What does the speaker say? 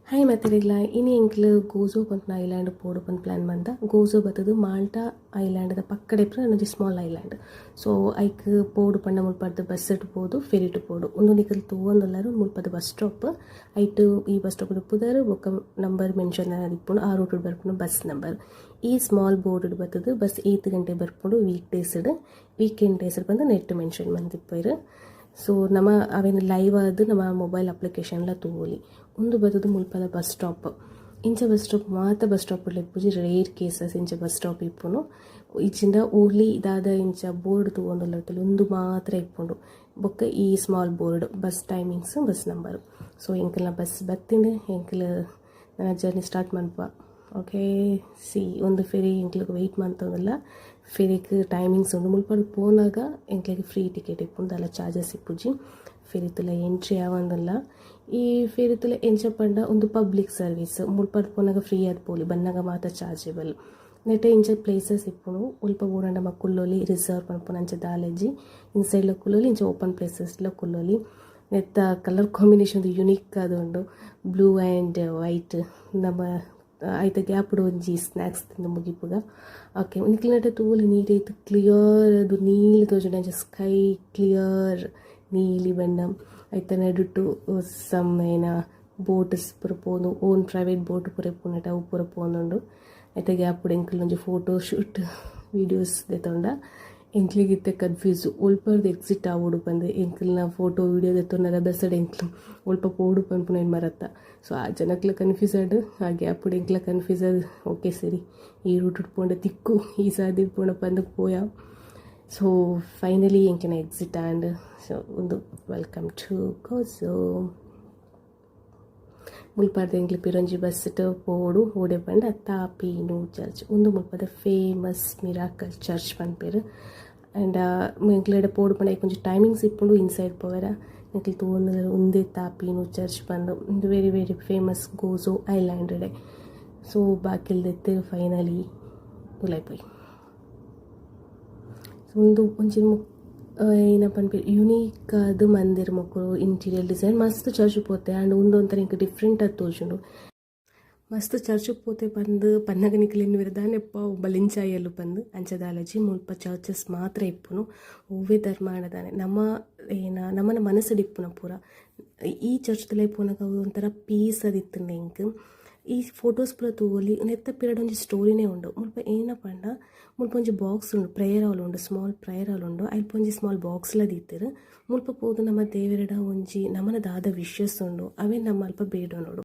Hi ಮತ್ತರಿಗ್ಲ ಇನಿ ಎಂಕ್ಲು ಗೋಜೋ ಪನ್ಪುನ island ಪೋಡು ಪನ್ plan ಮಂತ ಗೋಜೋ ಬತ್ತದು Malta island ಪಕ್ಕಡೆ ಒಂಜಿ ಸ್ಮಾಲ್ ಐಲ್ಯಾಂಡ್. ಸೊ ಐಕ್ ಪೋಡು ಪಂಡ ಮುಲ್ಪದ ಬಸ್ ಪೋದು ಫೆರಿಟ್ ಪೋಡು ಒಂದು ನಿಕಲ್ ತೂವೊಂದುಲ್ಲಾರು ಮುಲ್ಪದ ಬಸ್ ಸ್ಟಾಪ್ ಐಟ್ ಈ ಬಸ್ ಸ್ಟಾಪ್ ಪುದರ್ ಬೊಕ್ಕ ನಂಬರ್ ಮೆನ್ಷನ್ ಇಪ್ಪುಂಡು ಆ ರೂಟ್ ಬರ್ಪುಂಡು ಬಸ್ ನಂಬರ್. ಈ ಸ್ಮಾಲ್ ಬೋರ್ಡ್ ಬತ್ತದು ಬಸ್ 8 ಗಂಟೆ ಬರ್ಪುಂಡು ವೀಕ್ ಡೇಸ್ಡ್. ವೀಕೆಂಡ್ ಡೇಸ್ಡ್ ಬಂದು ನೆಟ್ ಮೆನ್ಷನ್ ಮಂದಿಪ್ಪರು. ಸೊ ನಮ್ಮ ಅವೇನು ಲೈವ್ ಆದ ನಮ್ಮ ಮೊಬೈಲ್ ಅಪ್ಲಿಕೇಶನ್ಲ ತೂವೊಲಿ ಒಂದು ಬತ್ತದು ಮುಲ್ಪದ ಬಸ್ ಸ್ಟಾಪ್. ಇಂಚ ಬಸ್ ಸ್ಟಾಪ್ ಮಾತ ಬಸ್ ಸ್ಟಾಪ್ ಇಪ್ಪುಜಿ ರೇರ್ ಕೇಸಸ್ ಇಂಚ ಬಸ್ ಸ್ಟಾಪ್ ಇಪ್ಪುನು ಇಚ್ಚಿಂದ ಓನ್ಲಿ ಇದಾದ ಇಂಚ ಬೋರ್ಡ್ ತೂವೊಂದುಲ್ಲತ್ತಲು ಒಂದು ಮಾತ್ರ ಇಪ್ಪುಂಡು. ಬೊಕ್ಕ ಈ small board bus timings bus number. So ಎಂಕಲ್ನ ಬಸ್ ಬತ್ತಿಂಡೆ ಎಂಕಲ್ ನನ್ನ ಜರ್ನಿ ಸ್ಟಾರ್ಟ್ ಮನ್ಪ. ಓಕೆ ಸಿ ಒಂದು ಫೆರಿ ಎಂಕ್ಲಿಗೆ ವೆಯ್ಟ್ ಮಂತಂದಿಲ್ಲ. ಫೆರಿಗೆ ಟೈಮಿಂಗ್ಸ್ ಉಂಡು ಮುಲ್ಪಡು ಪೋನಾಗ ಎಂಕ್ಲಿಗೆ ಫ್ರೀ ಟಿಕೆಟ್ ಇಪ್ಪುಂಡು ಅಲ್ಲ ಚಾರ್ಜಸ್ ಇಪ್ಪುಜಿ. ಫೆರಿತುಲ ಎಂಟ್ರಿ ಆವಂದಿಲ್ಲ. ಈ ಫೆರಿತುಲ ಎಂಚ ಪಂಡ ಒಂದು ಪಬ್ಲಿಕ್ ಸರ್ವಿಸ್ ಮುಲ್ಪಡು ಪೋನಾಗ ಫ್ರೀ ಆದ್ ಪೋಲಿ ಬನ್ನಾಗ ಮಾತ್ರ ಚಾರ್ಜೇಬಲ್. ನೆಟ್ಟ ಇಂಚ ಪ್ಲೇಸಸ್ ಇಪ್ಪುನು ಉಲ್ಪ ಬೋಡಂಡ ಕುಲ್ಲೋಲಿ ರಿಸರ್ವ್ ಪನ್ಪುನ ಅಂಚ ದಾಲೇಜಿ ಇನ್ಸೈಡ್ಲ ಕುಲ್ಲೋಲಿ ಇಂಚ ಓಪನ್ ಪ್ಲೇಸಸ್ಲ ಕುಲ್ಲೋಲಿ. ನೆತ್ತ ಕಲರ್ ಕಾಂಬಿನೇಷನ್ ಯುನೀಕ್ ಆದುಂಡು ಬ್ಲೂ ಆ್ಯಂಡ್ ವೈಟ್. ನಮ್ಮ ಐತ ಗ್ಯಾಪ್ಡು ಒಂಜಿ ಸ್ನ್ಯಾಕ್ಸ್ ತಿಂದು ಮುಗಿಪುಗ. ಓಕೆ ನಿಕ್ಲಿನಟ ತೂವೊಲಿ ನೀಟ್ ಐತೆ ಕ್ಲಿಯರ್ ಅದು ನೀಲಿ ತೋಜುಂಡು ಸ್ಕೈ ಕ್ಲಿಯರ್ ನೀಲಿ ಬಣ್ಣ ಐತ ನಡುಟು ಸಮ್ ಏನ ಬೋಟ್ಸ್ ಪೂರ ಪೋಂದು ಓನ್ ಪ್ರೈವೇಟ್ ಬೋಟ್ ಪೂರ ಪೋನಟ ಅವು ಪೂರ ಪೋಂದುಂಡು. ಐತ ಗ್ಯಾಪ್ಡು ಎಂಕ್ಲು ಒಂಜಿ ಫೋಟೋ ಶೂಟ್ ವೀಡಿಯೋಸ್ ದೆತ್ತೊಂಡ ಎಂಕ್ಲಿಗೆ ಇತ್ತೆ ಕನ್ಫ್ಯೂಸ್ ಒಲ್ಪರ್ದು ಎಕ್ಸಿಟ್ ಆವೋಡು ಬಂದು ಎಂಕ್ಲನ ಫೋಟೋ ವೀಡಿಯೋ ದೆತ್ತೊಂಡಾಗ ಬೆಸಡ್ ಎಂಕ್ಲು ಒಲ್ಪ ಪೋಡು ಪನ್ಪುನ ಏನು ಮರತ್ತ. ಸೊ ಆ ಜನಕ್ಲ ಕನ್ಫ್ಯೂಸ್ ಆಡು ಆ ಗ್ಯಾಪ್ಡು ಎಂಕ್ಲ ಕನ್ಫ್ಯೂಸ್ ಆದ್ ಓಕೆ ಸರಿ ಈ ರೂಟ್ ಪೋಂಡ ತಿಕ್ಕು ಈ ಸಾದಿ ಪೋಂಡ ಪಂದು ಪೋಯ. ಸೊ ಫೈನಲಿ ಎಂಕ್ಲಿನ ಎಕ್ಸಿಟ್ ಆ್ಯಂಡ್ ಸೊ ಒಂದು ವೆಲ್ಕಮ್ ಟು ಗೋಜೋ ಮುಲ್ಪದ ಎಂಕ್ಲು ಪಿರೊಂಜಿ ಬಸ್ ಪೋಡು ಓಡೆ ಪಂಡ ತಾಪೀನು ಚರ್ಚ್ ಒಂದು ಮುಲ್ಪದ ಫೇಮಸ್ ಮಿರಾಕಲ್ ಚರ್ಚ್ ಪನ್ಪೇರು. ಆ್ಯಂಡ್ ಎಂಕ್ಲೆಡ ಪೋಡು ಪಂಡ ಕೊಂಚ ಟೈಮಿಂಗ್ಸ್ ಇಪ್ಪುಂಡು ಇನ್ಸೈಡ್ ಪೋವೆರ ಎಂಕ್ಲು ತೋಂದು ಒಂದೇ ತಾಪೀನು ಚರ್ಚ್ ಪಂದು ಒಂದು ವೆರಿ ವೆರಿ ಫೇಮಸ್ ಗೋಜೋ ಐಲ್ಯಾಂಡ್ ಡೆ. ಸೊ ಬಾಕಿಲ್ದೆತ್ತು ಫೈನಲಿ ಉಲೈಪೋಯ್ ಒಂದು ಒಂಜಿ ಏನಪ್ಪ ಅನ್ಪೇರು ಯುನೀಕ್ ಅದು ಮಂದಿರ ಮಕ್ಕಳು ಇಂಟೀರಿಯರ್ ಡಿಸೈನ್ ಮಸ್ತ್ ಚರ್ಚ್ ಪೋತೆ ಆ್ಯಂಡ್ ಒಂದೊಂಥರ ಇಂಕ ಡಿಫ್ರೆಂಟ್ ಅದು ತೋಜುಂಡು ಮಸ್ತ್ ಚರ್ಚ್ ಪೋತೆ ಪಂದು ಪನ್ನಗ ನಿಕ್ಲಿನ ವಿರದಾನೆಪ್ಪ ಬಲಿಂಚಾಯಲ್ಲು ಪಂದು ಅಂಚದಾಲಜಿ ಮುಲ್ಪ ಚರ್ಚಸ್ ಮಾತ್ರ ಇಪ್ಪುನು ಒವ್ವೇ ಧರ್ಮಾಣದಾನೆ ನಮ್ಮನ ಮನಸ್ಸು ಇಪ್ಪುನ ಪೂರ ಈ ಚರ್ಚ್ದಲ್ಲೇ ಪೋನಾಗ ಒಂಥರ ಪೀಸ್ ಅದಿತ್ತಂಡೆ ಇಂಕ್ ಈ ಫೋಟೋಸ್ ಪೂರ ತೂವೊಲಿ ನೆತ್ತ ಪಿರಡ್ ಒಂಜಿ ಸ್ಟೋರಿನೇ ಉಂಡು ಮುಲ್ಪ ಏನಪ್ಪ ಅಂಡ ಮುಲ್ಪ ಒಂಜಿ ಬಾಕ್ಸ್ ಉಂಡು ಪ್ರೇಯರ್ ಹಾಲ್ ಉಂಡು ಸ್ಮಾಲ್ ಪ್ರೇಯರ್ ಹಾಲ್ ಉಂಡು ಅಲ್ಪ ಒಂಜಿ ಸ್ಮಾಲ್ ಬಾಕ್ಸ್ಲ ದೀತೆರ್ ಮುಲ್ಪ ಪೋದು ನಮ್ಮ ದೇವೆರಡ ಒಂಜಿ ನಮ್ಮನ ದಾದ ವಿಶಸ್ ಉಂಡು ಅವೇ ನಮ್ಮ ಅಲ್ಪ ಬೇಡ ನೋಡು.